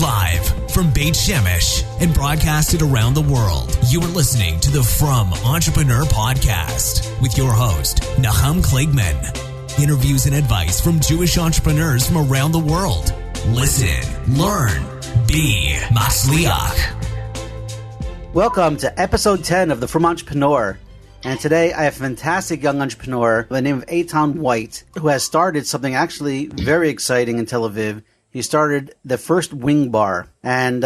Live from Beit Shemesh and broadcasted around the world, you are listening to the From Entrepreneur Podcast with your host, Nahum Kligman. Interviews and advice from Jewish entrepreneurs from around the world. Listen, learn, be Matzliach. Welcome to episode 10 of the From Entrepreneur. And today I have a fantastic young entrepreneur by the name of Eytan White, who has started something actually very exciting in Tel Aviv. He started the first wing bar. And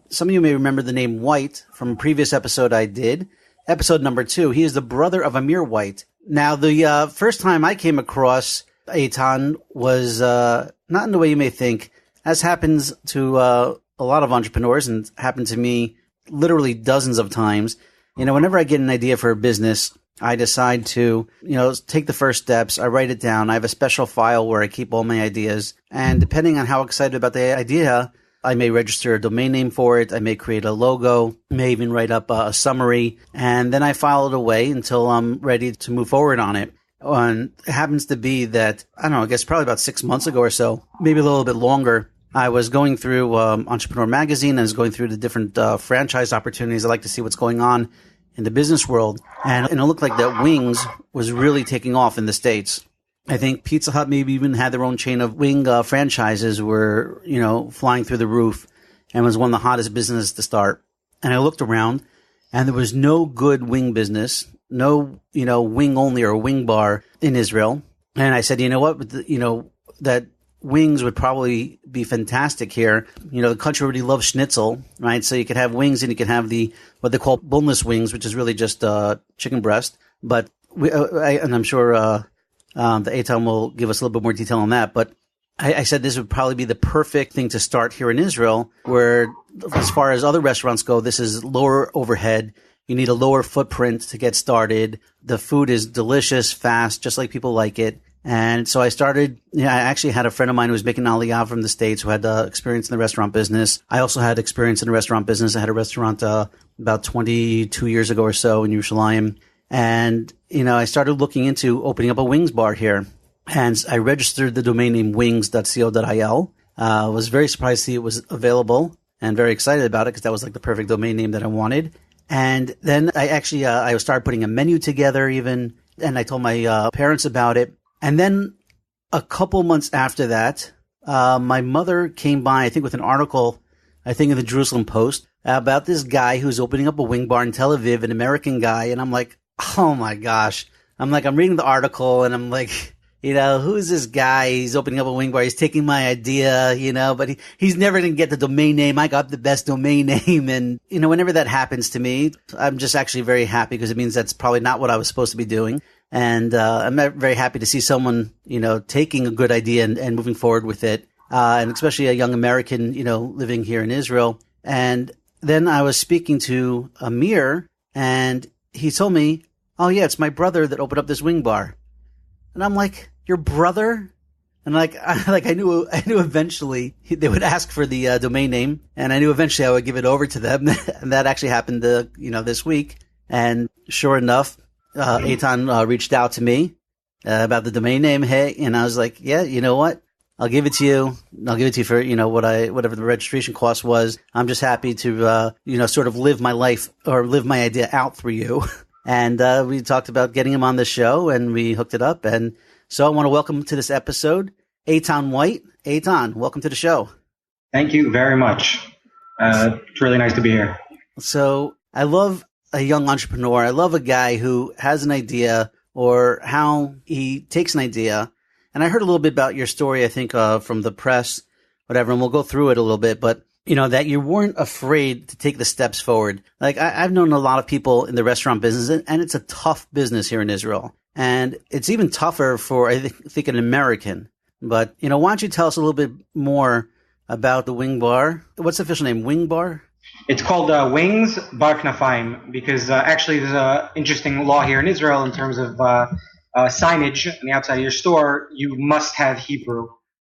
some of you may remember the name White from a previous episode I did, episode number 2. He is the brother of Amir White. Now, the first time I came across Eytan was not in the way you may think, as happens to a lot of entrepreneurs and happened to me literally dozens of times. You know, whenever I get an idea for a business, I decide to, take the first steps. I write it down. I have a special file where I keep all my ideas. And depending on how excited about the idea, I may register a domain name for it. I may create a logo, may even write up a summary. And then I file it away until I'm ready to move forward on it. And it happens to be that, I don't know, I guess probably about 6 months ago or so, maybe a little bit longer, I was going through Entrepreneur Magazine and I was going through the different franchise opportunities. I like to see what's going on in the business world. And it looked like that Wings was really taking off in the States. I think Pizza Hut maybe even had their own chain of wing franchises were, flying through the roof and was one of the hottest businesses to start. And I looked around and there was no good wing business, no, wing only or wing bar in Israel. And I said, you know what, that wings would probably be fantastic here. The country already loves schnitzel, right? So you could have wings and you could have what they call boneless wings, which is really just chicken breast. But and I'm sure the Eytan will give us a little bit more detail on that. But I said this would probably be the perfect thing to start here in Israel, where as far as other restaurants go, this is lower overhead. You need a lower footprint to get started. The food is delicious, fast, just like people like it. And so I started, I actually had a friend of mine who was making aliyah from the States who had experience in the restaurant business. I also had experience in the restaurant business. I had a restaurant about 22 years ago or so in Yerushalayim. And, I started looking into opening up a wings bar here. And I registered the domain name wings.co.il. Was very surprised to see it was available and very excited about it because that was like the perfect domain name that I wanted. And then I started putting a menu together even, and I told my parents about it. And then a couple months after that, my mother came by, I think with an article, I think in the Jerusalem Post, about this guy who's opening up a wing bar in Tel Aviv, an American guy. And I'm like, oh my gosh. I'm reading the article and I'm like, who's this guy? He's opening up a wing bar. He's taking my idea, but he's never going to get the domain name. I got the best domain name. And, whenever that happens to me, I'm just actually very happy because it means that's probably not what I was supposed to be doing. And I'm very happy to see someone, taking a good idea and moving forward with it, and especially a young American, living here in Israel. And then I was speaking to Amir, and he told me, oh, yeah, it's my brother that opened up this wing bar. And I'm like, your brother? And I knew eventually they would ask for the domain name, and I knew eventually I would give it over to them. And that actually happened, this week. And sure enough, Eytan reached out to me about the domain name. Hey, and I was like, yeah, you know what? I'll give it to you. I'll give it to you for, whatever the registration cost was. I'm just happy to, sort of live my life or live my idea out through you. And we talked about getting him on the show and we hooked it up. And so I want to welcome to this episode, Eytan White. Eytan, welcome to the show. Thank you very much. It's really nice to be here. So I love a young entrepreneur. I love a guy who has an idea or how he takes an idea. And I heard a little bit about your story, I think, from the press, whatever, and we'll go through it a little bit. But, that you weren't afraid to take the steps forward. Like I've known a lot of people in the restaurant business, and it's a tough business here in Israel. And it's even tougher for, I think, an American. But, why don't you tell us a little bit more about the Wing Bar? What's the official name? Wing Bar? It's called Wings Bar Knafayim because actually there's an interesting law here in Israel in terms of signage on the outside of your store. You must have Hebrew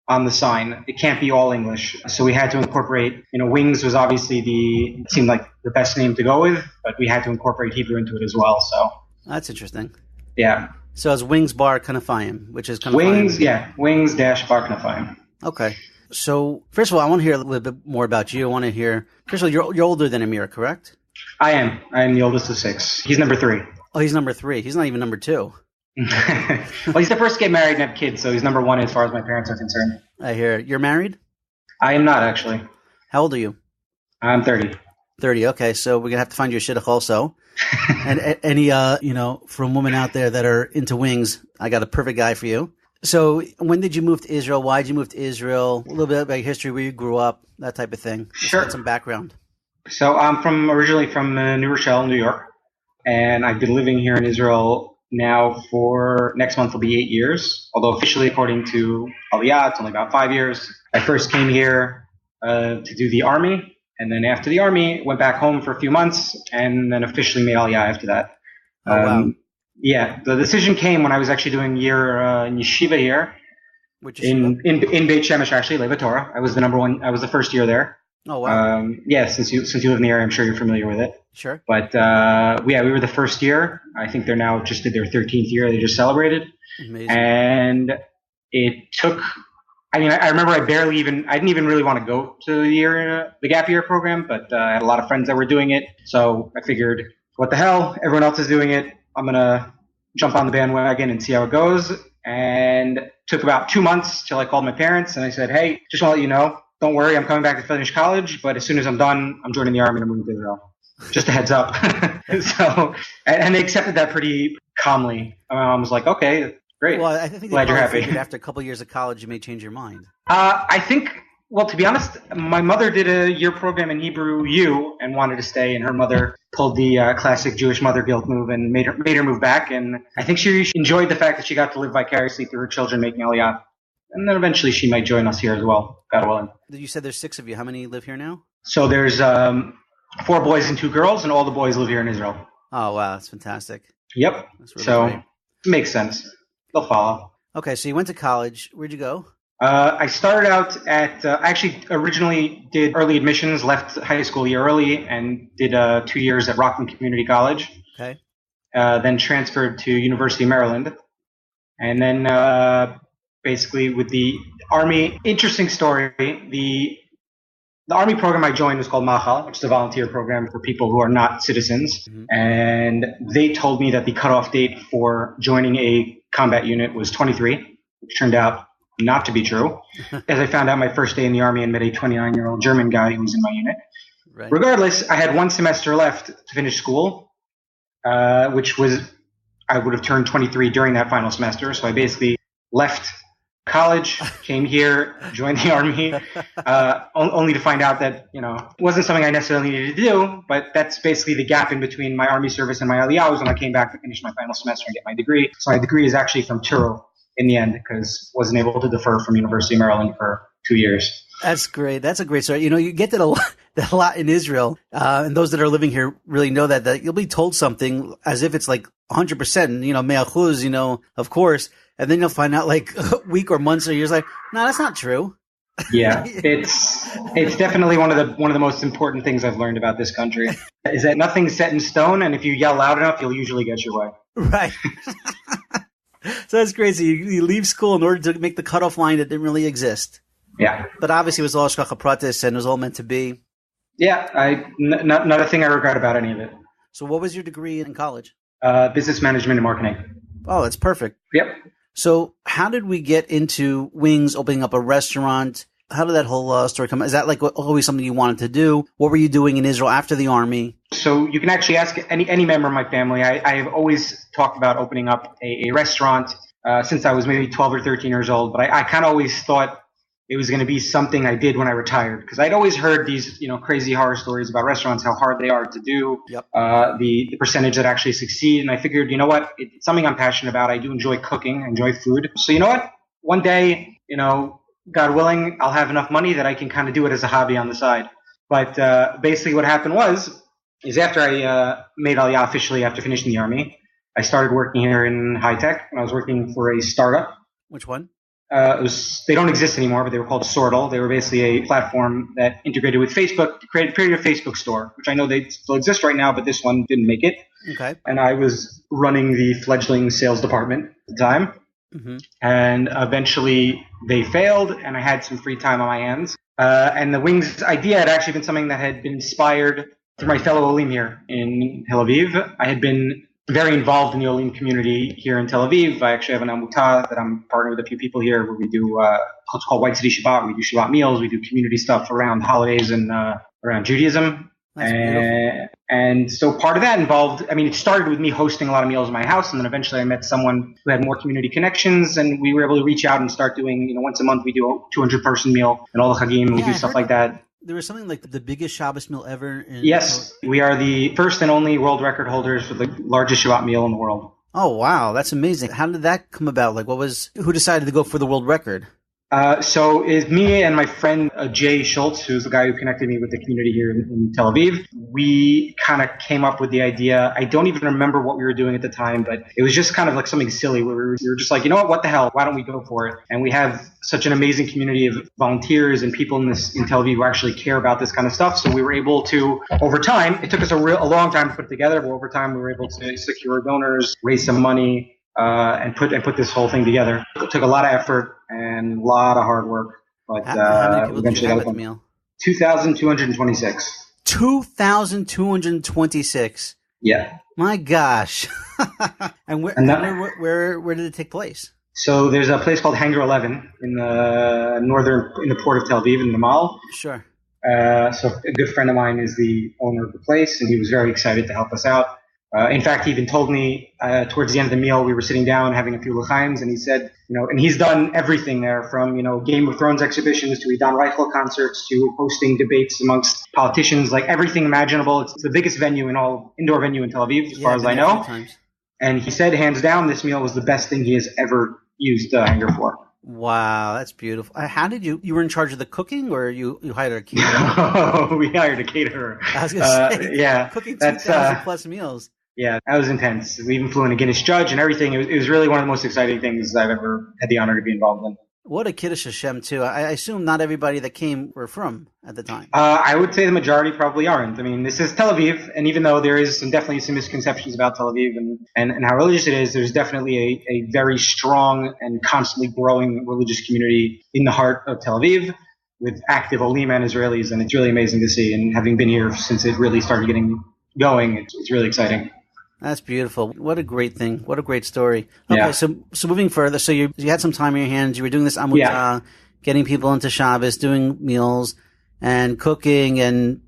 on the sign. It can't be all English. So we had to incorporate, Wings was obviously it seemed like the best name to go with, but we had to incorporate Hebrew into it as well. So that's interesting. Yeah. So it's Wings Bar Knafayim, which is Knafayim. Wings, yeah. Wings-Bar Knafayim. Okay. So, first of all, I want to hear a little bit more about you. I want to hear, first of all, you're older than Amir, correct? I am. I am the oldest of six. He's number three. Oh, he's number three. He's not even number two. Well, he's the first to get married and have kids, so he's number one as far as my parents are concerned. I hear. You're married? I am not, actually. How old are you? I'm 30. 30. Okay, so we're gonna have to find you a shidduch also. And any from women out there that are into wings, I got a perfect guy for you. So when did you move to Israel? Why did you move to Israel? A little bit about your history, where you grew up, that type of thing. Sure. Get some background. So I'm originally from New Rochelle, New York, and I've been living here in Israel now for next month will be 8 years. Although officially, according to Aliyah, it's only about 5 years. I first came here to do the army, and then after the army, went back home for a few months, and then officially made Aliyah after that. Oh, wow. Yeah, the decision came when I was actually doing a year in yeshiva here. Which in Beit Shemesh, actually, Leva Torah. I was the number one. I was the first year there. Oh, wow. Yeah, since you live in the area, I'm sure you're familiar with it. Sure. But we were the first year. I think they're now just did their 13th year. They just celebrated. Amazing. And it took. I mean, I remember I didn't even really want to go to the gap year program, but I had a lot of friends that were doing it. So I figured, what the hell? Everyone else is doing it. I'm going to jump on the bandwagon and see how it goes. And it took about 2 months till I called my parents and I said, hey, just want to let you know, don't worry, I'm coming back to finish college, but as soon as I'm done, I'm joining the army and I'm moving to Israel. Just a heads up. So, and they accepted that pretty calmly. My mom was like, okay, great. Well, I think glad you're happy. After a couple of years of college, you may change your mind. I think, well, to be honest, my mother did a year program in Hebrew U and wanted to stay, and her mother pulled the classic Jewish mother guilt move and made her move back. And I think she enjoyed the fact that she got to live vicariously through her children making Aliyah. And then eventually she might join us here as well, God willing. You said there's 6 of you. How many live here now? So there's 4 boys and 2 girls, and all the boys live here in Israel. Oh, wow. That's fantastic. Yep. That's really so great. It makes sense. They'll follow. Okay, so you went to college. Where'd you go? I started out at actually originally did early admissions, left high school a year early, and did 2 years at Rockland Community College. Okay. Then transferred to University of Maryland. And then basically with the Army, interesting story, the Army program I joined was called Mahal, which is a volunteer program for people who are not citizens. Mm-hmm. And they told me that the cutoff date for joining a combat unit was 23, which turned out not to be true, as I found out my first day in the Army and met a 29-year-old German guy who was in my unit. Right. Regardless, I had 1 semester left to finish school, which was, I would have turned 23 during that final semester. So I basically left college, came here, joined the Army, only to find out that, it wasn't something I necessarily needed to do, but that's basically the gap in between my Army service and my Aliyah was when I came back to finish my final semester and get my degree. So my degree is actually from Turo in the end, because wasn't able to defer from University of Maryland for 2 years. That's great. That's a great story. You get that a lot in Israel, and those that are living here really know that you'll be told something as if it's like 100%, mea chuz, of course, and then you'll find out like a week or months or years like, no, that's not true. Yeah, it's definitely one of the most important things I've learned about this country is that nothing's set in stone, and if you yell loud enough, you'll usually get your way. Right. So that's crazy. You leave school in order to make the cutoff line that didn't really exist. Yeah. But obviously it was all Hashagacha Protis and it was all meant to be. Yeah, not a thing I regret about any of it. So what was your degree in college? Business management and marketing. Oh, that's perfect. Yep. So how did we get into Wings, opening up a restaurant? How did that whole story come? Is that like always something you wanted to do? What were you doing in Israel after the Army? So you can actually ask any member of my family. I've always talked about opening up a restaurant since I was maybe 12 or 13 years old. But I kind of always thought it was going to be something I did when I retired, because I'd always heard these crazy horror stories about restaurants, how hard they are to do, yep. The percentage that actually succeed. And I figured, you know what, it's something I'm passionate about. I do enjoy cooking, I enjoy food. So you know what, one day, God willing, I'll have enough money that I can kind of do it as a hobby on the side. But basically what happened is after I made Aliyah officially after finishing the Army, I started working here in high tech, and I was working for a startup. Which one? They don't exist anymore, but they were called Sortle. They were basically a platform that integrated with Facebook, created a Facebook store, which I know they still exist right now, but this one didn't make it. Okay. And I was running the fledgling sales department at the time. Hmm. And eventually they failed, and I had some free time on my hands. And the Wings idea had actually been something that had been inspired through my fellow Olim here in Tel Aviv. I had been very involved in the Olim community here in Tel Aviv. I actually have an Amutah that I'm partnered with a few people here where we do what's called White City Shabbat. We do Shabbat meals. We do community stuff around holidays and around Judaism. That's beautiful. And so part of that involved, I mean, it started with me hosting a lot of meals in my house, and then eventually I met someone who had more community connections, and we were able to reach out and start doing, once a month we do a 200-person meal and all the Chagim, we do stuff like that. There was something like the biggest Shabbos meal ever. Yes, we are the first and only world record holders for the largest Shabbat meal in the world. Oh, wow. That's amazing. How did that come about? Like, who decided to go for the world record? So it's me and my friend Jay Schultz, who's the guy who connected me with the community here in Tel Aviv. We kind of came up with the idea. I don't even remember what we were doing at the time, but it was just kind of like something silly where we were just like, what the hell? Why don't we go for it? And we have such an amazing community of volunteers and people in Tel Aviv who actually care about this kind of stuff. So we were able to, over time, it took us a long time to put it together, but over time we were able to secure donors, raise some money, and put this whole thing together. It took a lot of effort and a lot of hard work, but how many people eventually did you have got at the it. meal? 2,226. 2,226. Yeah. My gosh. And where did it take place? So there's a place called Hangar 11 in the port of Tel Aviv in the mall. Sure. So a good friend of mine is the owner of the place, and he was very excited to help us out. In fact, he even told me towards the end of the meal, we were sitting down having a few l'chaims, and he said, and he's done everything there from, Game of Thrones exhibitions to Eytan White concerts to hosting debates amongst politicians, like everything imaginable. It's the biggest venue indoor venue in Tel Aviv, as far as I know. And he said, hands down, this meal was the best thing he has ever used Hangar for. Wow, that's beautiful. How did you were in charge of the cooking, or you hired a caterer? No, we hired a caterer. I was going to say, yeah, cooking 2,000 plus meals. Yeah, that was intense. We even flew in a Guinness judge and everything. It was really one of the most exciting things I've ever had the honor to be involved in. What a Kiddush Hashem, too. I assume not everybody that came were from at the time. I would say the majority probably aren't. I mean, this is Tel Aviv, and even though there is definitely some misconceptions about Tel Aviv and how religious it is, there's definitely a very strong and constantly growing religious community in the heart of Tel Aviv with active Olim and Israelis, and it's really amazing to see. And having been here since it really started getting going, it's really exciting. That's beautiful. What a great thing. What a great story. Okay, Yeah. so moving further, so you had some time on your hands. You were doing this Amutah, getting people into Shabbos, doing meals and cooking and,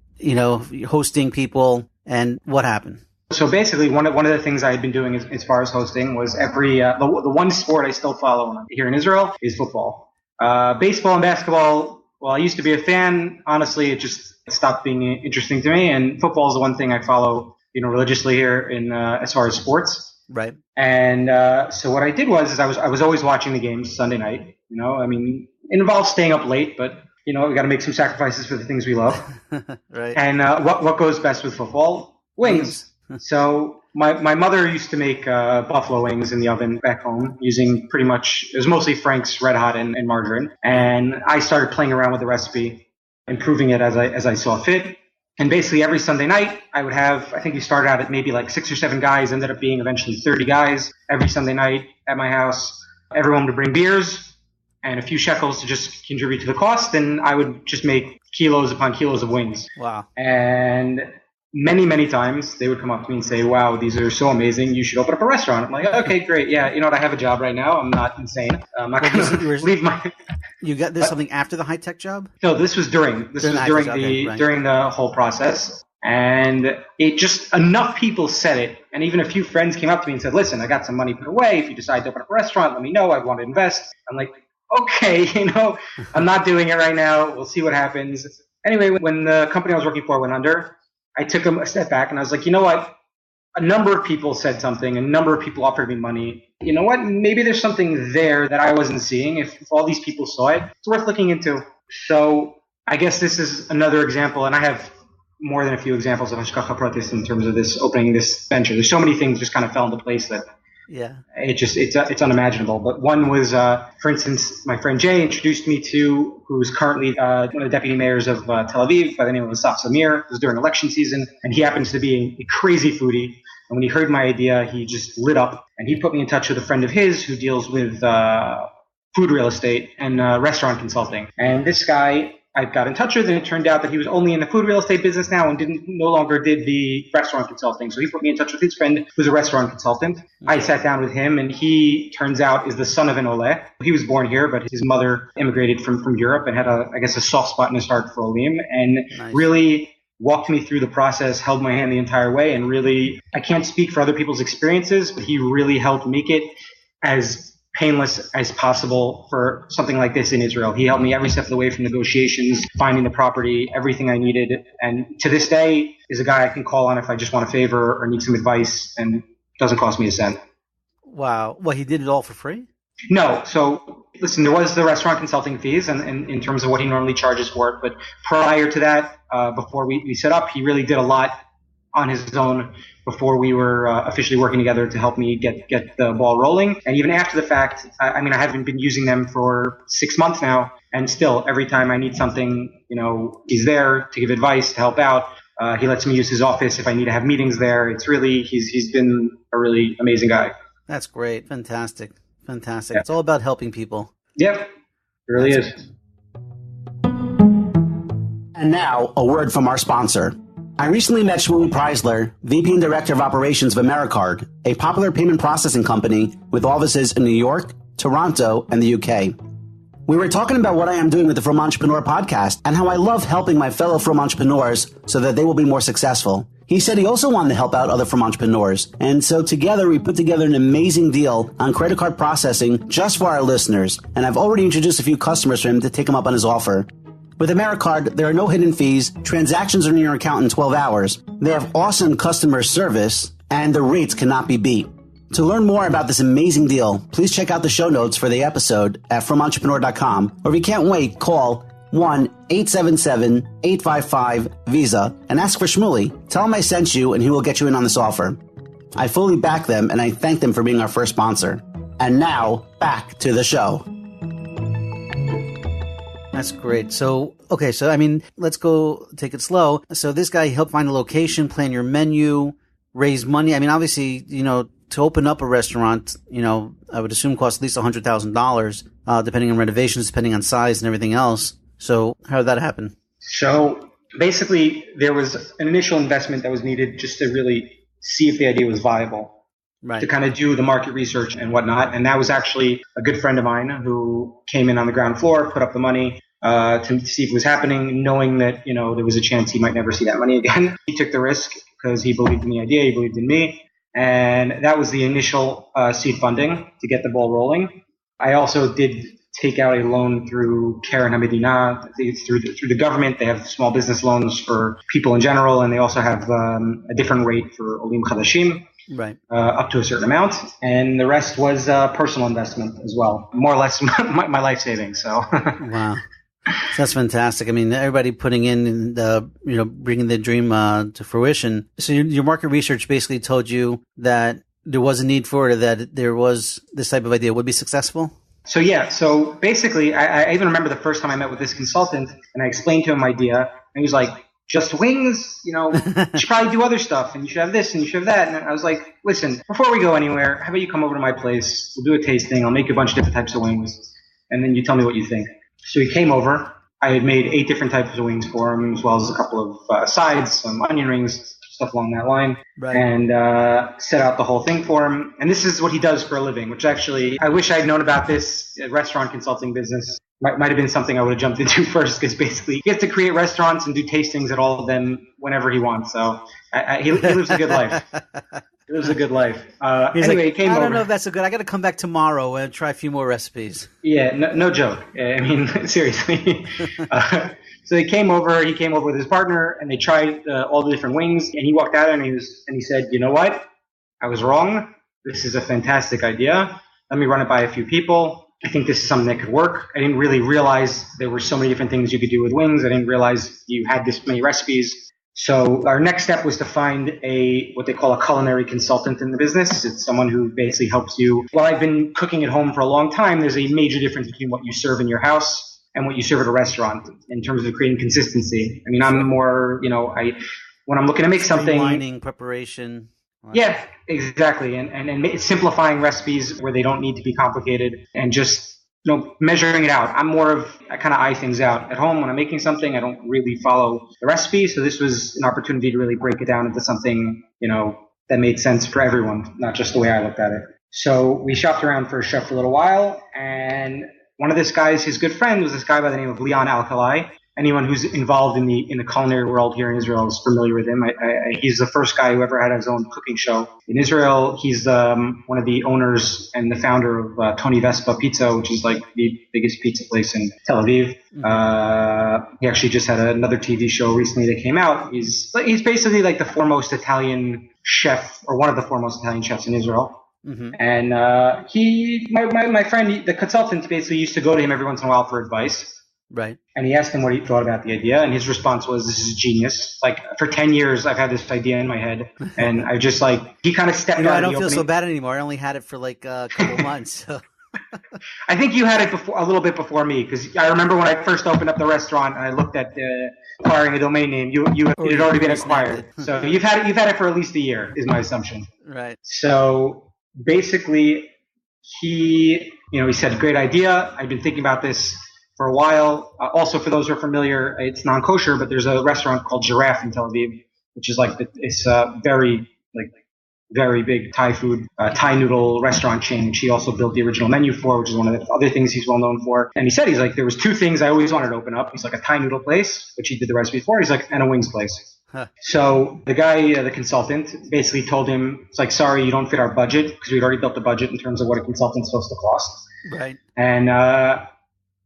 hosting people. And what happened? So basically, one of the things I had been doing as far as hosting was the one sport I still follow here in Israel is football. Baseball and basketball, well, I used to be a fan. Honestly, it just stopped being interesting to me. And football is the one thing I follow religiously here in as far as sports. Right. And so what I did was I was always watching the games Sunday night. I mean, it involves staying up late, but we got to make some sacrifices for the things we love. Right. And what goes best with football? Wings. So my mother used to make buffalo wings in the oven back home using it was mostly Frank's Red Hot and margarine. And I started playing around with the recipe, improving it as I saw fit. And basically every Sunday night I would have, I think we started out at maybe like 6 or 7 guys, ended up being eventually 30 guys every Sunday night at my house. Everyone would bring beers and a few shekels to just contribute to the cost. And I would just make kilos upon kilos of wings. Wow. And many, many times they would come up to me and say, wow, these are so amazing. You should open up a restaurant. I'm like, okay, great. Yeah. You know what? I have a job right now. I'm not insane. I'm not going to leave my... You got this something after the high-tech job? No, this was during the whole process. And it just, enough people said it. And even a few friends came up to me and said, listen, I got some money put away. If you decide to open up a restaurant, let me know. I want to invest. I'm like, okay, I'm not doing it right now. We'll see what happens. Anyway, when the company I was working for went under, I took a step back and I was like, you know what? A number of people said something. A number of people offered me money. You know what? Maybe there's something there that I wasn't seeing. If all these people saw it, it's worth looking into. So I guess this is another example, and I have more than a few examples of Hashagacha Protis in terms of opening this venture. There's so many things just kind of fell into place that it's unimaginable. But one was, for instance, my friend Jay introduced me to, who's currently one of the deputy mayors of Tel Aviv by the name of Asaf Samir. It was during election season, and he happens to be a crazy foodie. And when he heard my idea, he just lit up, and he put me in touch with a friend of his who deals with food real estate and restaurant consulting. And this guy I got in touch with, and it turned out that he was only in the food real estate business now and no longer did the restaurant consulting. So he put me in touch with his friend who's a restaurant consultant. I sat down with him, and he, turns out, is the son of an Ole. He was born here, but his mother immigrated from Europe and had, I guess, a soft spot in his heart for Olim, and really walked me through the process, held my hand the entire way, and really, I can't speak for other people's experiences, but he really helped make it as painless as possible for something like this in Israel. He helped me every step of the way, from negotiations, finding the property, everything I needed. And to this day is a guy I can call on if I just want a favor or need some advice, and it doesn't cost me a cent. Wow. Well, he did it all for free? No. So listen, there was the restaurant consulting fees and in terms of what he normally charges for it. But prior to that, before we set up, he really did a lot on his own before we were officially working together to help me get the ball rolling. And even after the fact, I mean, I haven't been using them for 6 months now. And still, every time I need something, he's there to give advice, to help out. He lets me use his office if I need to have meetings there. It's really, he's been a really amazing guy. That's great. Fantastic. Yeah. It's all about helping people. Yep, it really is. And now, a word from our sponsor. I recently met Shmuley Preisler, VP and Director of Operations of AmeriCard, a popular payment processing company with offices in New York, Toronto, and the UK. We were talking about what I am doing with the From Entrepreneur podcast and how I love helping my fellow From Entrepreneurs so that they will be more successful. He said he also wanted to help out other From Entrepreneurs, and so together we put together an amazing deal on credit card processing just for our listeners, and I've already introduced a few customers for him to take him up on his offer. With AmeriCard, there are no hidden fees, transactions are in your account in 12 hours, they have awesome customer service, and the rates cannot be beat. To learn more about this amazing deal, please check out the show notes for the episode at FromEntrepreneur.com, or if you can't wait, call 1-877-855-VISA and ask for Shmuley. Tell him I sent you and he will get you in on this offer. I fully back them and I thank them for being our first sponsor. And now, back to the show. That's great. So I mean, let's go take it slow. So this guy helped find a location, plan your menu, raise money. I mean, obviously, to open up a restaurant, I would assume costs at least $100,000, depending on renovations, depending on size and everything else. So how did that happen? So basically, there was an initial investment that was needed just to really see if the idea was viable, right, to kind of do the market research and whatnot. And that was actually a good friend of mine who came in on the ground floor, put up the money to see if it was happening, knowing that, there was a chance he might never see that money again. He took the risk because he believed in the idea, he believed in me. And that was the initial seed funding to get the ball rolling. I also did take out a loan through Keren HaMedina, through the government. They have small business loans for people in general, and they also have a different rate for Olim Chadashim, right, up to a certain amount. And the rest was personal investment as well, more or less my life savings. So wow. So that's fantastic. I mean, everybody putting in bringing the dream to fruition. So your market research basically told you that there was a need for it, or that there was this type of idea would be successful? So yeah, so basically, I even remember the first time I met with this consultant, and I explained to him my idea, and he was like, just wings? You should probably do other stuff, and you should have this, and you should have that. And I was like, listen, before we go anywhere, how about you come over to my place, we'll do a tasting, I'll make you a bunch of different types of wings, and then you tell me what you think. So he came over. I had made 8 different types of wings for him, as well as a couple of sides, some onion rings, stuff along that line, right, and set out the whole thing for him. And this is what he does for a living, which actually, I wish I had known about this restaurant consulting business. Might have been something I would have jumped into first, because basically he gets to create restaurants and do tastings at all of them whenever he wants. So he lives a good life. It was a good life. Anyway, he came over. I don't know if that's a good. I got to come back tomorrow and try a few more recipes. Yeah, no joke. I mean, seriously. So he came over with his partner, and they tried all the different wings. And he walked out and he said, "You know what? I was wrong. This is a fantastic idea. Let me run it by a few people. I think this is something that could work." I didn't really realize there were so many different things you could do with wings. I didn't realize you had this many recipes. So our next step was to find what they call a culinary consultant in the business. It's someone who basically helps you. While I've been cooking at home for a long time, there's a major difference between what you serve in your house and what you serve at a restaurant in terms of creating consistency. I mean, I'm more, when I'm looking to make something. Streamlining, preparation. Yeah, exactly. And simplifying recipes where they don't need to be complicated and just measuring it out. I kind of eye things out. At home, when I'm making something, I don't really follow the recipe. So this was an opportunity to really break it down into something, that made sense for everyone, not just the way I looked at it. So we shopped around for a chef for a little while, and one of this guy's, his good friend was this guy by the name of Leon Alkali. Anyone who's involved in the culinary world here in Israel is familiar with him. He's the first guy who ever had his own cooking show in Israel. He's one of the owners and the founder of Tony Vespa Pizza, which is like the biggest pizza place in Tel Aviv. He actually just had another TV show recently that came out. He's basically like the foremost Italian chef, or one of the foremost Italian chefs in Israel. Mm-hmm. And my friend, the consultant, basically used to go to him every once in a while for advice. Right. And he asked him what he thought about the idea, and his response was, "This is genius. Like, for 10 years, I've had this idea in my head, and I just he kind of stepped out." I don't feel so bad anymore. I only had it for like a couple months. So. I think you had it a little bit before me, because I remember when I first opened up the restaurant and I looked at acquiring a domain name. It had already been acquired, so you've had it for at least a year, is my assumption. Right. So basically, he said, "Great idea. I've been thinking about this for a while." Also, for those who are familiar, it's non-kosher, but there's a restaurant called Giraffe in Tel Aviv, which is it's very big Thai food, Thai noodle restaurant chain, which he also built the original menu for, which is one of the other things he's well known for. And he said, there was two things I always wanted to open up. He's like, a Thai noodle place, which he did the recipe for. He's like, and a wings place. Huh. So the guy, the consultant, basically told him, it's like, sorry, you don't fit our budget, because we'd already built the budget in terms of what a consultant's supposed to cost. Right. And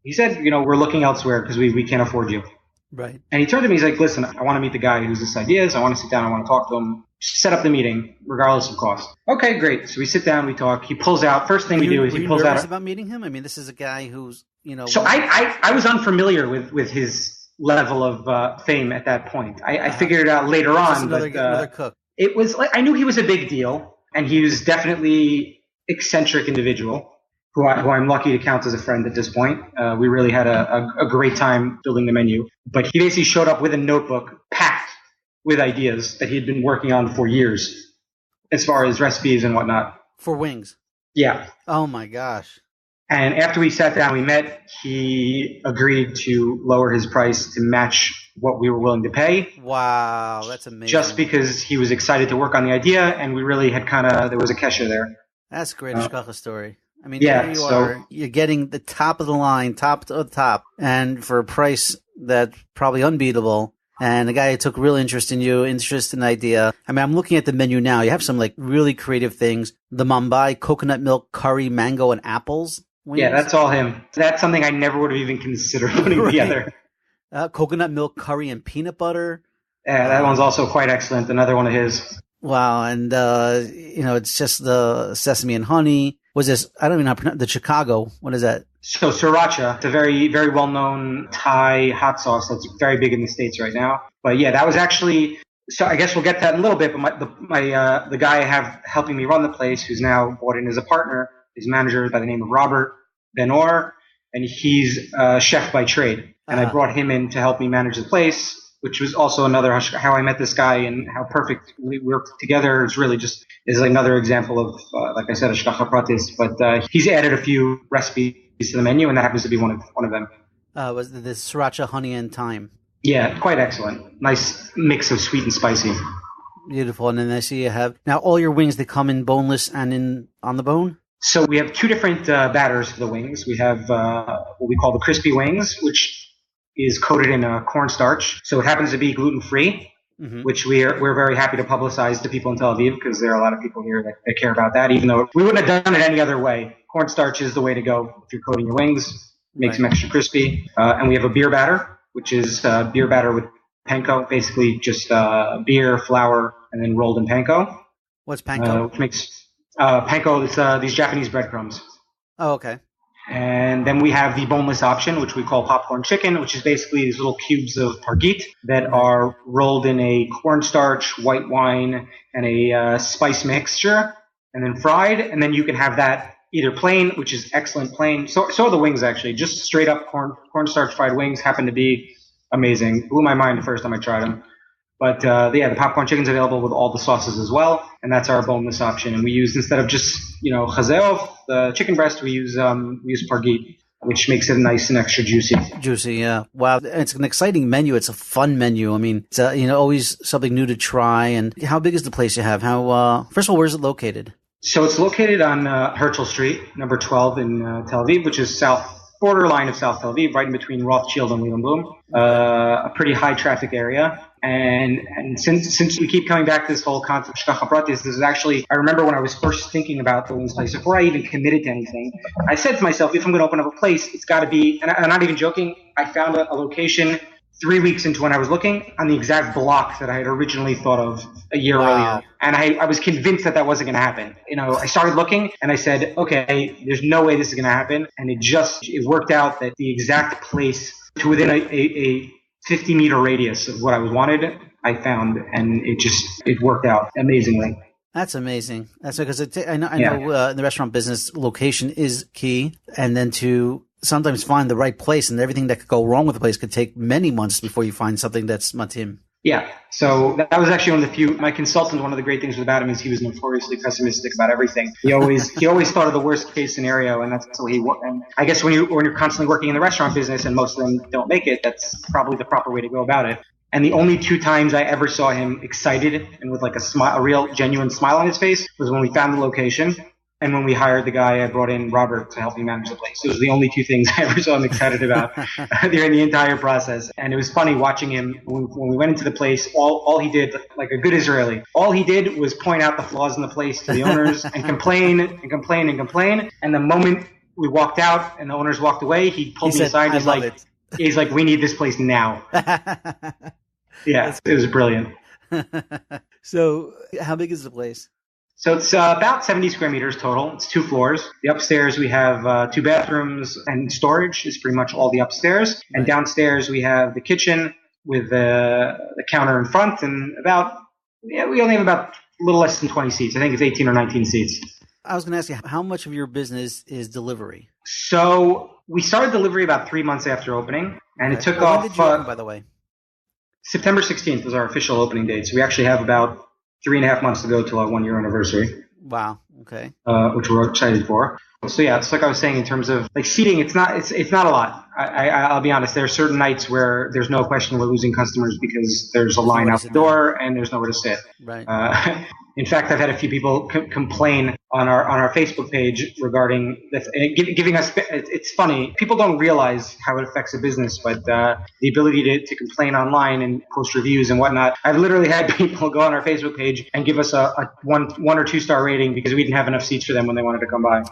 he said, we're looking elsewhere because we can't afford you. Right. And he turned to me, he's like, listen, I want to meet the guy who's this ideas. I want to sit down. I want to talk to him. Set up the meeting, regardless of cost. Okay, great. So we sit down, we talk. He pulls out. First thing we do is he pulls out. Were you nervous about meeting him? I mean, this is a guy who's, So I was unfamiliar with his level of fame at that point. I figured it out later on. Another cook. It was I knew he was a big deal, and he was definitely eccentric individual who I'm lucky to count as a friend at this point. We really had a great time building the menu. But he basically showed up with a notebook packed with ideas that he had been working on for years, as far as recipes and whatnot. For wings? Yeah. Oh my gosh. And after we sat down, we met, he agreed to lower his price to match what we were willing to pay. Wow, that's amazing. Just because he was excited to work on the idea, and we really had there was a kesher there. That's a great Hashagacha story. I mean, you're getting the top of the line, top to the top, and for a price that's probably unbeatable. And the guy took real interest in you, interest in the idea. I mean, I'm looking at the menu now. You have some really creative things. The Mumbai coconut milk, curry, mango, and apples wings. Yeah, that's all him. That's something I never would have even considered putting together. Coconut milk, curry, and peanut butter. Yeah, that one's also quite excellent. Another one of his. Wow, and it's just the sesame and honey. Was this? I don't even know how to pronounce the Chicago. What is that? So sriracha, it's a very, very well-known Thai hot sauce that's very big in the States right now. But yeah, that was actually. So I guess we'll get to that in a little bit. But the guy I have helping me run the place, who's now brought in as a partner, his manager by the name of Robert Benor, and he's a chef by trade. And I brought him in to help me manage the place, which was also another how I met this guy and how perfect we worked together. It's really just is another example of, like I said, Hashagacha Protis. But he's added a few recipes to the menu, and that happens to be one of them. Was the sriracha, honey, and thyme? Yeah, quite excellent. Nice mix of sweet and spicy. Beautiful. And then I see you have now all your wings. They come in boneless and on the bone. So we have two different batters for the wings. We have what we call the crispy wings, which is coated in cornstarch. So it happens to be gluten-free, which we're very happy to publicize to people in Tel Aviv, because there are a lot of people here that care about that, even though we wouldn't have done it any other way. Cornstarch is the way to go if you're coating your wings. Makes them extra crispy. And we have a beer batter, which is beer batter with panko, basically just beer, flour, and then rolled in panko. What's panko? Which makes panko is these Japanese breadcrumbs. Oh, okay. And then we have the boneless option, which we call popcorn chicken, which is basically these little cubes of pargit that are rolled in a cornstarch, white wine, and a spice mixture, and then fried. And then you can have that either plain, which is excellent plain. So are the wings, actually. Just straight up cornstarch fried wings happen to be amazing. Blew my mind the first time I tried them. But the popcorn chicken's available with all the sauces as well, and that's our boneless option. And we use, instead of just chazeof, the chicken breast, we use pargit, which makes it nice and extra juicy. Juicy, yeah. Wow, it's an exciting menu. It's a fun menu. I mean, it's always something new to try. And how big is the place you have? How first of all, where is it located? So it's located on Herzl Street, number 12 in Tel Aviv, which is borderline of South Tel Aviv, right in between Rothschild and Leland Bloom. A pretty high traffic area. And since we keep coming back to this whole concept of Hashagacha Protis, this is actually, I remember when I was first thinking about the wings place, before I even committed to anything, I said to myself, if I'm going to open up a place, it's got to be, and I'm not even joking, I found a location 3 weeks into when I was looking on the exact block that I had originally thought of a year earlier. And I was convinced that wasn't going to happen. I started looking and I said, okay, there's no way this is going to happen. And it worked out that the exact place to within a 50-meter radius of what I wanted, I found, and it worked out amazingly. That's amazing. That's because I know in the restaurant business, location is key, and then to sometimes find the right place, and everything that could go wrong with the place could take many months before you find something that's matim. Yeah, so that was actually one of the few. My consultant, one of the great things about him is he was notoriously pessimistic about everything. He always thought of the worst case scenario, and that's the way he worked. And I guess when you're constantly working in the restaurant business, and most of them don't make it, that's probably the proper way to go about it. And the only 2 times I ever saw him excited and with like a smile, a real genuine smile on his face, was when we found the location. And when we hired the guy, I brought in Robert to help me manage the place. Those were the only 2 things I ever saw him excited about during the entire process. And it was funny watching him when we went into the place. All he did, like a good Israeli, all he did was point out the flaws in the place to the owners and complain and complain and complain. And the moment we walked out and the owners walked away, he pulled me aside. He's like, we need this place now. Yeah, it was brilliant. So how big is the place? So it's about 70 square meters total. It's 2 floors. The upstairs we have 2 bathrooms, and storage is pretty much all the upstairs. Right. And downstairs we have the kitchen with the counter in front, and we only have about a little less than 20 seats. I think it's 18 or 19 seats. I was going to ask you, how much of your business is delivery? So we started delivery about 3 months after opening, and it took off. When did you open, by the way? September 16th was our official opening date. So we actually have about 3.5 months to go till our 1-year anniversary. Wow. Okay. Which we're excited for. So yeah, it's like I was saying in terms of like seating, it's not a lot. I'll be honest. There are certain nights where there's no question we're losing customers because there's a line out the door and there's nowhere to sit. Right. In fact, I've had a few people complain on our Facebook page regarding this, giving us. It's funny. People don't realize how it affects a business, but the ability to complain online and post reviews and whatnot. I've literally had people go on our Facebook page and give us a 1 or 2 star rating because we didn't have enough seats for them when they wanted to come by.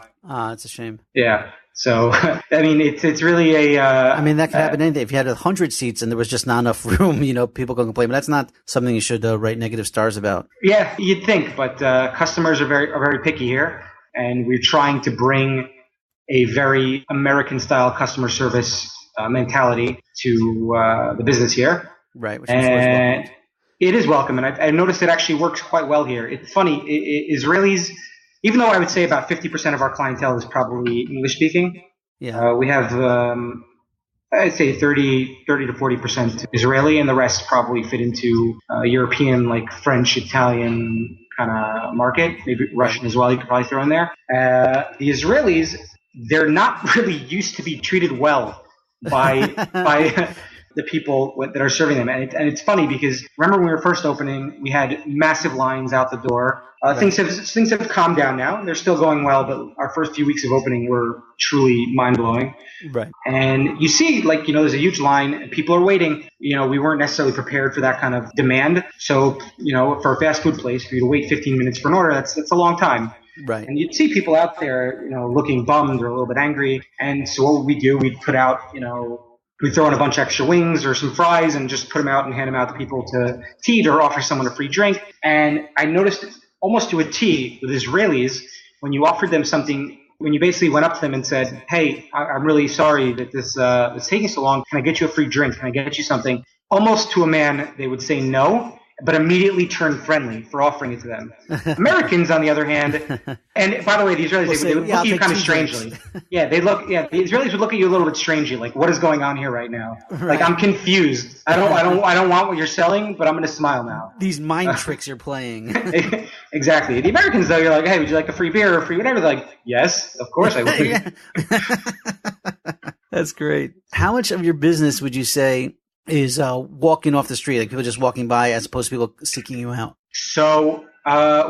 It's a shame. Yeah. So, I mean, it's really I mean, that could happen anything. If you had 100 seats and there was just not enough room, people can complain. But that's not something you should write negative stars about. Yeah, you'd think. But customers are very picky here. And we're trying to bring a very American-style customer service mentality to the business here. Right. Which and it is welcome. And I noticed it actually works quite well here. It's funny. Israelis... Even though I would say about 50% of our clientele is probably English speaking, we have, I'd say 30 to 40% Israeli, and the rest probably fit into European, like French, Italian kind of market, maybe Russian as well, you could probably throw in there. The Israelis, they're not really used to be treated well by the people that are serving them. And it's funny because remember when we were first opening, we had massive lines out the door. Right. Things have calmed down now. They're still going well, but our first few weeks of opening were truly mind-blowing. Right. And you see, there's a huge line and people are waiting. We weren't necessarily prepared for that kind of demand. So, for a fast food place, for you to wait 15 minutes for an order, that's a long time. Right. And you'd see people out there, looking bummed or a little bit angry. And so what would we do? We'd put out, we'd throw in a bunch of extra wings or some fries and just put them out and hand them out to people to eat or offer someone a free drink. And I noticed almost to a T with Israelis, when you offered them something, when you basically went up to them and said, hey, I'm really sorry that this is taking so long. Can I get you a free drink? Can I get you something? Almost to a man, they would say no. but immediately turn friendly for offering it to them. Americans, on the other hand, and by the way, the Israelis, they look at you kind of strangely. The Israelis would look at you a little bit strangely, like, what is going on here right now? Right. Like, I'm confused. I don't want what you're selling, but I'm going to smile now. These mind tricks you're playing. Exactly. The Americans, though, you're like, hey, would you like a free beer or free whatever? They're like, yes, of course I would. That's great. How much of your business would you say is walking off the street, like people just walking by as opposed to people seeking you out? So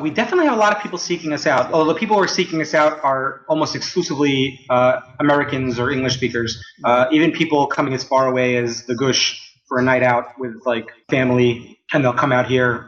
we definitely have a lot of people seeking us out. Although the people who are seeking us out are almost exclusively Americans or English speakers. Even people coming as far away as the Gush for a night out with like family, and they'll come out here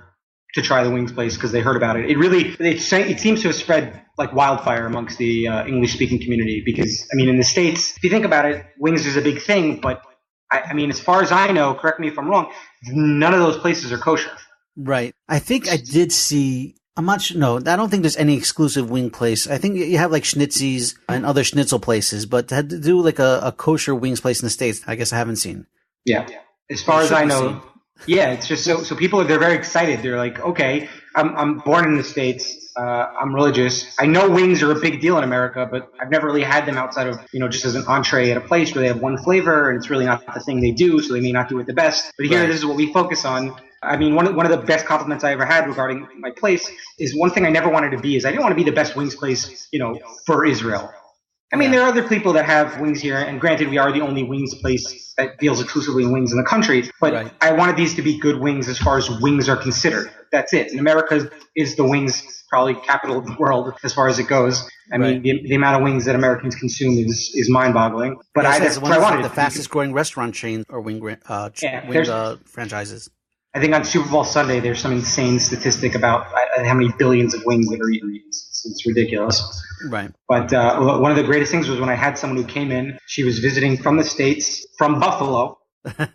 to try the wings place because they heard about it. It seems to have spread like wildfire amongst the English-speaking community because, I mean, in the States, if you think about it, wings is a big thing, but I mean, as far as I know, correct me if I'm wrong, none of those places are kosher. Right. I think I did see, I'm not sure, no, I don't think there's any exclusive wing place. I think you have like Schnitzies and other schnitzel places, but to do like a kosher wings place in the States, I guess I haven't seen. Yeah. As far as I know, yeah, it's just so people, they're very excited. They're like, okay, I'm born in the States. I'm religious. I know wings are a big deal in America, but I've never really had them outside of, just as an entree at a place where they have one flavor and it's really not the thing they do, so they may not do it the best. But here, This is what we focus on. I mean, one of the best compliments I ever had regarding my place is one thing I never wanted to be is I didn't want to be the best wings place, for Israel. I mean, there are other people that have wings here, and granted, we are the only wings place that deals exclusively in wings in the country, but I wanted these to be good wings as far as wings are considered. That's it. And America is the wings probably capital of the world as far as it goes. I mean, the amount of wings that Americans consume is mind-boggling. But that's what I wanted. The fastest-growing restaurant chain or wing franchises. I think on Super Bowl Sunday, there's some insane statistic about how many billions of wings that are eaten. It's ridiculous. Right. But one of the greatest things was when I had someone who came in. She was visiting from the States, from Buffalo.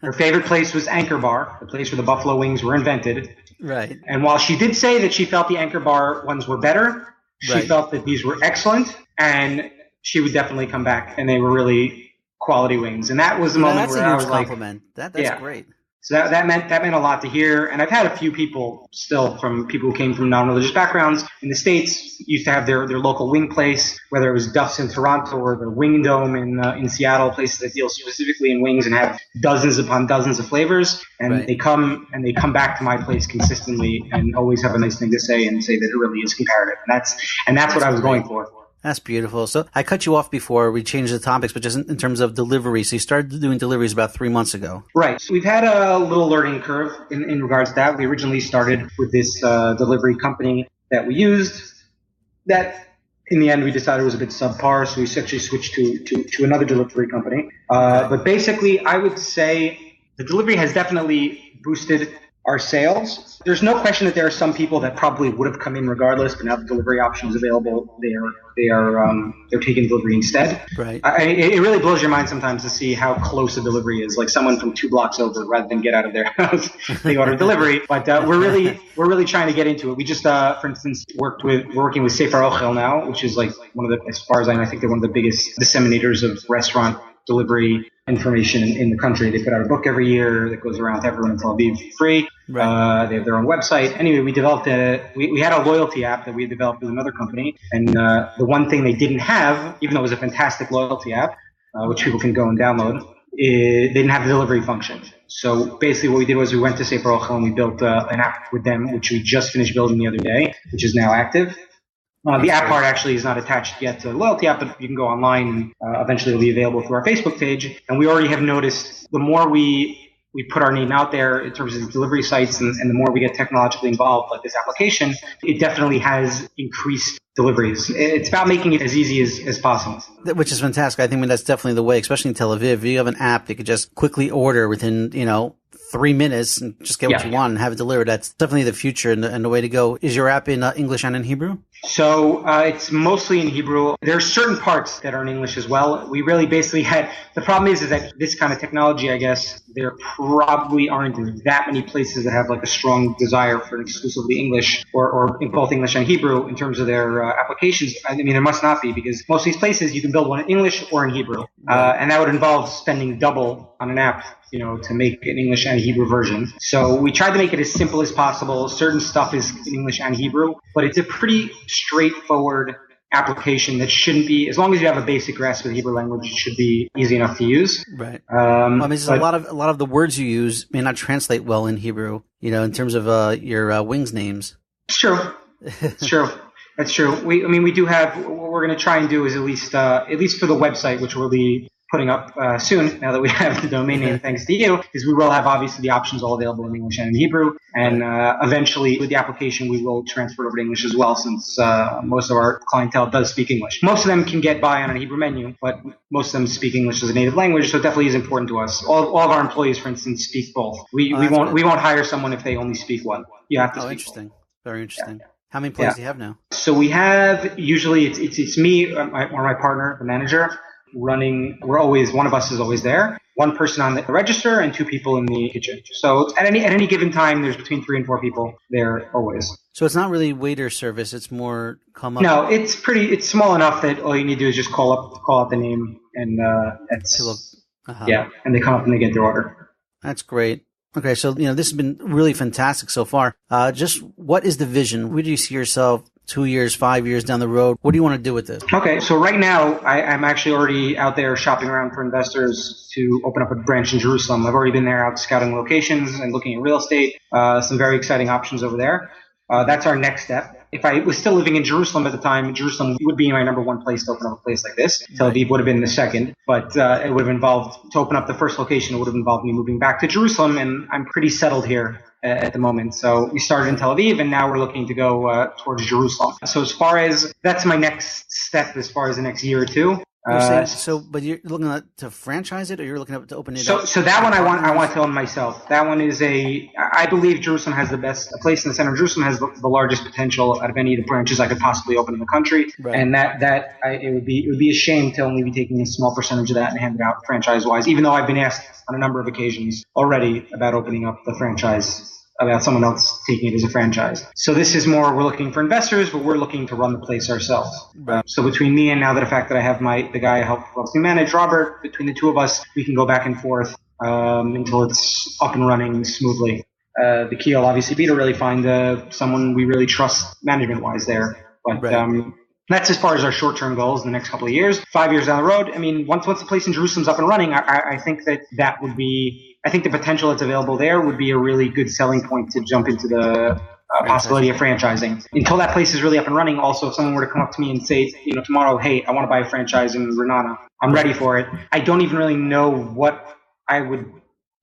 Her favorite place was Anchor Bar, the place where the buffalo wings were invented. Right. And while she did say that she felt the Anchor Bar ones were better, she felt that these were excellent, and she would definitely come back, and they were really quality wings. And that was the moment where I was compliment. That's great. So that meant a lot to hear. And I've had a few people still from people who came from non-religious backgrounds in the States used to have their local wing place, whether it was Duff's in Toronto or the Wing Dome in Seattle, places that deal specifically in wings and have dozens upon dozens of flavors. And they come back to my place consistently and always have a nice thing to say and say that it really is comparative. And that's what I was going for. That's beautiful. So I cut you off before we changed the topics, but just in terms of delivery. So you started doing deliveries about 3 months ago. Right. So we've had a little learning curve in regards to that. We originally started with this delivery company that we used that in the end we decided was a bit subpar. So we actually switched to another delivery company. But basically I would say the delivery has definitely boosted our sales. There's no question that there are some people that probably would have come in regardless, but now the delivery option is available. They're taking delivery instead. Right. It really blows your mind sometimes to see how close a delivery is. Like someone from 2 blocks over, rather than get out of their house, they order delivery. But we're really trying to get into it. We just, for instance, we're working with Sefer Ochel now, which is like one of the, as far as I know, I think they're one of the biggest disseminators of restaurant delivery information in the country. They put out a book every year that goes around to everyone in Tel Aviv for free. Right. They have their own website. Anyway, we developed we had a loyalty app that we had developed with another company. And the one thing they didn't have, even though it was a fantastic loyalty app, which people can go and download, they didn't have the delivery function. So basically what we did was we went to Sefer Ochel and we built an app with them, which we just finished building the other day, which is now active. The app part actually is not attached yet to the loyalty app, but you can go online and eventually it'll be available through our Facebook page. And we already have noticed the more we put our name out there in terms of delivery sites and the more we get technologically involved, like this application, it definitely has increased deliveries. It's about making it as easy as possible. Which is fantastic. I think that's definitely the way, especially in Tel Aviv. If you have an app that could just quickly order within, 3 minutes and just get what you want and have it delivered. That's definitely the future and the way to go. Is your app in English and in Hebrew? So it's mostly in Hebrew. There are certain parts that are in English as well. We really basically the problem is that this kind of technology, I guess, there probably aren't that many places that have like a strong desire for exclusively English or in both English and Hebrew in terms of their applications. I mean, there must not be because most of these places you can build one in English or in Hebrew. And that would involve spending double on an app, to make an English and Hebrew version. So we tried to make it as simple as possible. Certain stuff is in English and Hebrew, but it's a pretty straightforward application that shouldn't be, as long as you have a basic grasp of the Hebrew language, it should be easy enough to use. Right. A lot of the words you use may not translate well in Hebrew, in terms of your wings names. It's true. It's true. That's true. We do have, what we're going to try and do is at least for the website, which we'll be putting up soon, now that we have the domain name, thanks to you, is we will have obviously the options all available in English and in Hebrew. And eventually with the application, we will transfer it over to English as well, since most of our clientele does speak English. Most of them can get by on a Hebrew menu, but most of them speak English as a native language, so it definitely is important to us. All of our employees, for instance, speak both. We won't hire someone if they only speak one. You have to speak interesting. both. Very interesting. Yeah. How many employees do you have now? So we have, usually it's me, or my partner, the manager, running. One of us is always there. One person on the register and two people in the kitchen. So at any given time, there's between 3 and 4 people there always. So it's not really waiter service. It's more come up. No, it's small enough that all you need to do is just call out the name, and and they come up and they get their order. That's great. Okay, so this has been really fantastic so far. Just what is the vision? Where do you see yourself 2 years, 5 years down the road? What do you want to do with this? Okay, so right now I'm actually already out there shopping around for investors to open up a branch in Jerusalem. I've already been there out scouting locations and looking at real estate. Some very exciting options over there. That's our next step. If I was still living in Jerusalem at the time, Jerusalem would be my number one place to open up a place like this. Tel Aviv would have been the second, but it would have involved, to open up the first location, it would have involved me moving back to Jerusalem, and I'm pretty settled here at the moment. So we started in Tel Aviv, and now we're looking to go towards Jerusalem. So that's my next step as far as the next year or two. But you're looking to franchise it, or you're looking to open it up? So that one I want to own myself. That one is I believe Jerusalem has a place in the center of Jerusalem has the largest potential out of any of the branches I could possibly open in the country. Right. And it would be a shame to only be taking a small percentage of that and hand it out franchise-wise, even though I've been asked on a number of occasions already about opening up the franchise, about someone else taking it as a franchise. So this is more, we're looking for investors, but we're looking to run the place ourselves. So between me and now the fact that I have the guy who helps me manage, Robert, between the two of us, we can go back and forth until it's up and running smoothly. The key will obviously be to really find someone we really trust management-wise there. But that's as far as our short-term goals in the next couple of years. 5 years down the road, once the place in Jerusalem's up and running, I think that would be, I think the potential that's available there would be a really good selling point to jump into the possibility of franchising. Until that place is really up and running, also, if someone were to come up to me and say, tomorrow, hey, I want to buy a franchise in Renana, I'm ready for it. I don't even really know what I would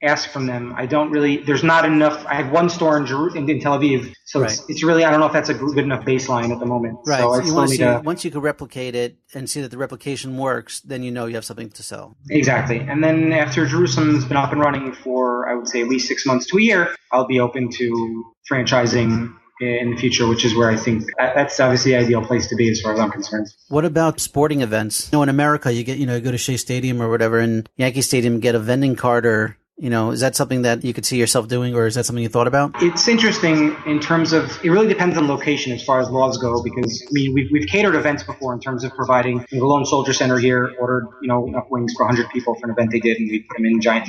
ask from them. There's not enough. I have one store in Tel Aviv, so it's really, I don't know if that's a good enough baseline at the moment. Right. So you want to see, once you can replicate it and see that the replication works, then you have something to sell. Exactly. And then after Jerusalem's been up and running for, I would say, at least 6 months to a year, I'll be open to franchising in the future, which is where I think that's obviously the ideal place to be as far as I'm concerned. What about sporting events? In America, you go to Shea Stadium or whatever, and Yankee Stadium, get a vending cart or is that something that you could see yourself doing, or is that something you thought about? It's interesting in terms of, it really depends on location as far as laws go, because we've catered events before in terms of providing the Lone Soldier Center here, ordered enough wings for 100 people for an event they did, and we put them in giant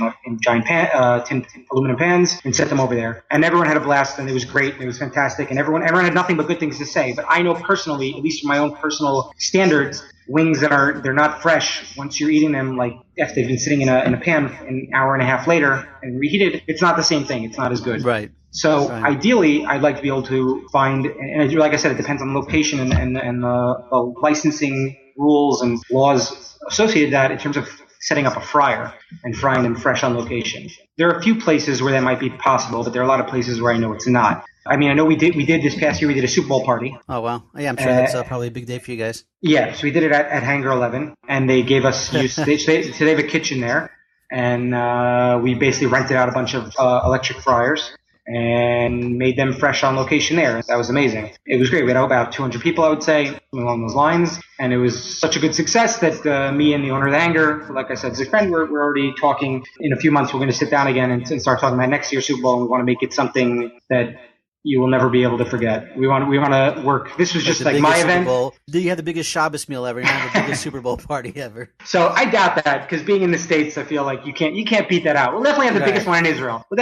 tin aluminum pans and set them over there, and everyone had a blast, and it was great, and it was fantastic, and everyone had nothing but good things to say. But I know personally, at least from my own personal standards, wings they're not fresh once you're eating them, like after they've been sitting in a pan an hour and a half later and reheated, it's not the same thing. It's not as good. Right. So ideally, I'd like to be able to find, and like I said, it depends on location and the licensing rules and laws associated with that in terms of setting up a fryer and frying them fresh on location. There are a few places where that might be possible, but there are a lot of places where I know it's not. I know we did this past year, we did a Super Bowl party. Oh, wow. Yeah, I'm sure that's probably a big day for you guys. Yeah, so we did it at Hangar 11, and they gave us, they have a kitchen there, and we basically rented out a bunch of electric fryers and made them fresh on location there. That was amazing. It was great. We had about 200 people, I would say, along those lines, and it was such a good success that me and the owner of the hangar, like I said, as a friend, we're already talking. In a few months, we're going to sit down again and start talking about next year's Super Bowl, and we want to make it something that you will never be able to forget. We want to work. This was just like my event. Do you have the biggest Shabbos meal ever? You have the biggest Super Bowl party ever. So I doubt that, because being in the States, I feel like you can't beat that out. We'll definitely have the biggest one in Israel. But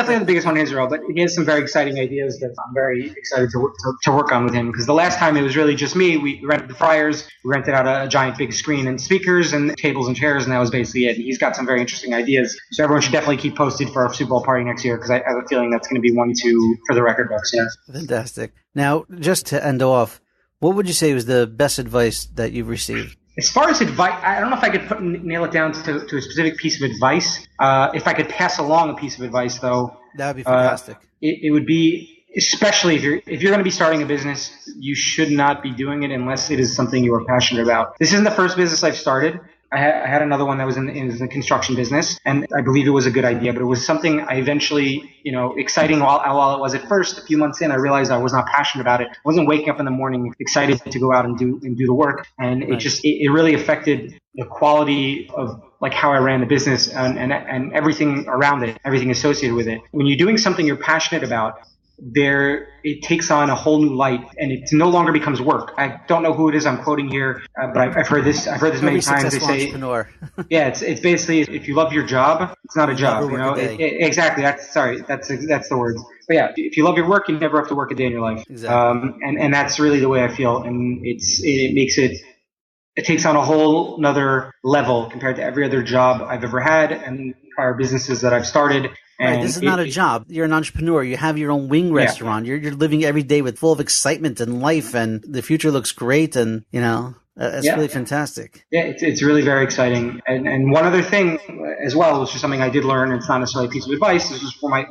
he has some very exciting ideas that I'm very excited to work on with him, because the last time it was really just me. We rented the fryers, we rented out a giant big screen and speakers and tables and chairs, and that was basically it. He's got some very interesting ideas. So everyone should definitely keep posted for our Super Bowl party next year, because I have a feeling that's going to be 1-2 for the record books. Yeah. Fantastic. Now, just to end off, what would you say was the best advice that you've received? As far as advice, I don't know if I could nail it down to a specific piece of advice. If I could pass along a piece of advice, though, that would be fantastic. It would be, especially if you're going to be starting a business, you should not be doing it unless it is something you are passionate about. This isn't the first business I've started. I had another one that was in the construction business, and I believe it was a good idea, but it was something I eventually, exciting while it was at first. A few months in, I realized I was not passionate about it. I wasn't waking up in the morning excited to go out and do the work, and it really affected the quality of like how I ran the business and everything around it, everything associated with it. When you're doing something you're passionate about, it takes on a whole new light, and it no longer becomes work. I don't know who it is I'm quoting here, but I've heard this many times. They say, yeah, it's basically, if you love your job, it's not a job. Exactly. That's the words. But yeah, if you love your work, you never have to work a day in your life. Exactly. And that's really the way I feel, and it takes on a whole another level compared to every other job I've ever had and prior businesses that I've started. Right, this is not a job. You're an entrepreneur. You have your own wing restaurant. You're living every day full of excitement and life, and the future looks great, and it's really fantastic. Yeah, it's really very exciting. And one other thing as well, which is something I did learn, and it's not necessarily a piece of advice, this was for my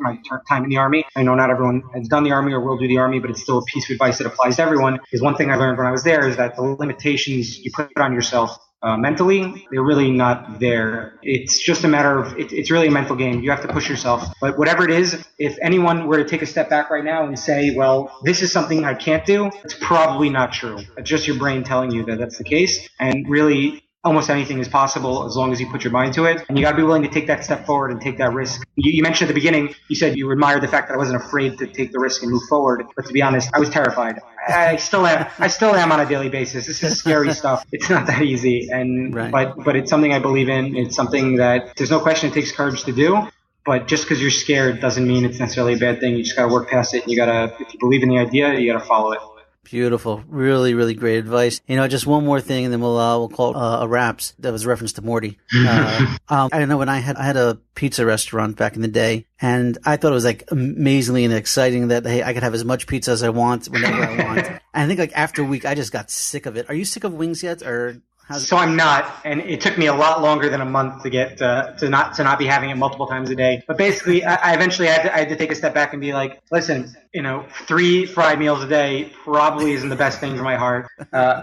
time in the Army. I know not everyone has done the Army or will do the Army, but it's still a piece of advice that applies to everyone. Is one thing I learned when I was there is that the limitations you put on yourself mentally, they're really not there. It's just a matter of, it's really a mental game. You have to push yourself. But whatever it is, if anyone were to take a step back right now and say, well, this is something I can't do, it's probably not true. It's just your brain telling you that that's the case. And really, almost anything is possible as long as you put your mind to it. And you got to be willing to take that step forward and take that risk. You mentioned at the beginning, you said you admired the fact that I wasn't afraid to take the risk and move forward. But to be honest, I was terrified. I still am on a daily basis. This is scary stuff. It's not that easy. But it's something I believe in. It's something that there's no question it takes courage to do. But just because you're scared doesn't mean it's necessarily a bad thing. You just got to work past it. And if you believe in the idea, you got to follow it. Beautiful. Really, really great advice. Just one more thing, and then we'll call it a wraps. That was a reference to Morty. I don't know, when I had a pizza restaurant back in the day, and I thought it was like amazingly and exciting that, hey, I could have as much pizza as I want whenever I want. And I think like after a week, I just got sick of it. Are you sick of wings yet, or? So I'm not, and it took me a lot longer than a month to get to not be having it multiple times a day. But basically, I eventually had to take a step back and be like, listen, 3 fried meals a day probably isn't the best thing for my heart.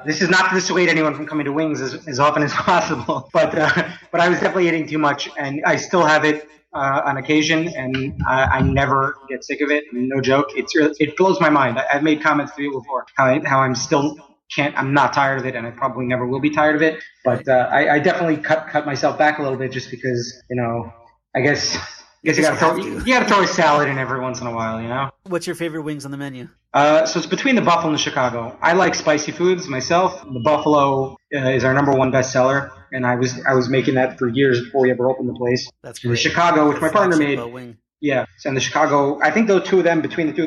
This is not to dissuade anyone from coming to wings as often as possible, but I was definitely eating too much, and I still have it on occasion, and I never get sick of it. No joke, it blows my mind. I've made comments to you before how I'm not tired of it, and I probably never will be tired of it. But I definitely cut myself back a little bit just because, I guess you got to throw a salad in every once in a while, What's your favorite wings on the menu? So it's between the Buffalo and the Chicago. I like spicy foods myself. The Buffalo is our number one bestseller, and I was making that for years before we ever opened the place. That's great. And the Chicago, which my partner made. Yeah, so in the Chicago, between the two of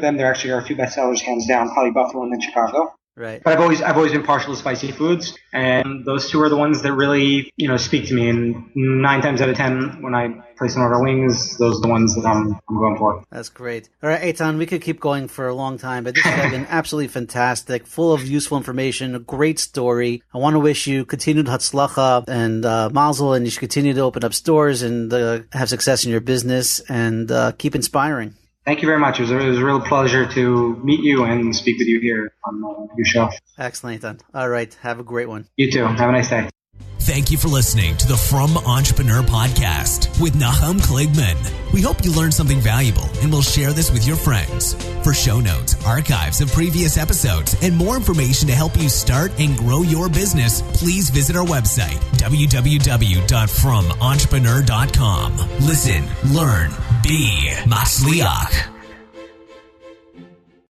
them, there actually are 2 bestsellers hands down, probably Buffalo and then Chicago. Right. But I've always been partial to spicy foods, and those 2 are the ones that really, speak to me. And 9 times out of 10, when I place an order of wings, those are the ones that I'm going for. That's great. All right, Eytan, we could keep going for a long time, but this has been absolutely fantastic, full of useful information, a great story. I want to wish you continued hatzlacha and mazel, and you should continue to open up stores and have success in your business, and keep inspiring. Thank you very much. It was a real pleasure to meet you and speak with you here on your show. Excellent, Eytan. All right. Have a great one. You too. Have a nice day. Thank you for listening to the From Entrepreneur Podcast with Nahum Kligman. We hope you learned something valuable, and we'll share this with your friends. For show notes, archives of previous episodes, and more information to help you start and grow your business, please visit our website, www.fromentrepreneur.com. Listen, learn, be Matzliach.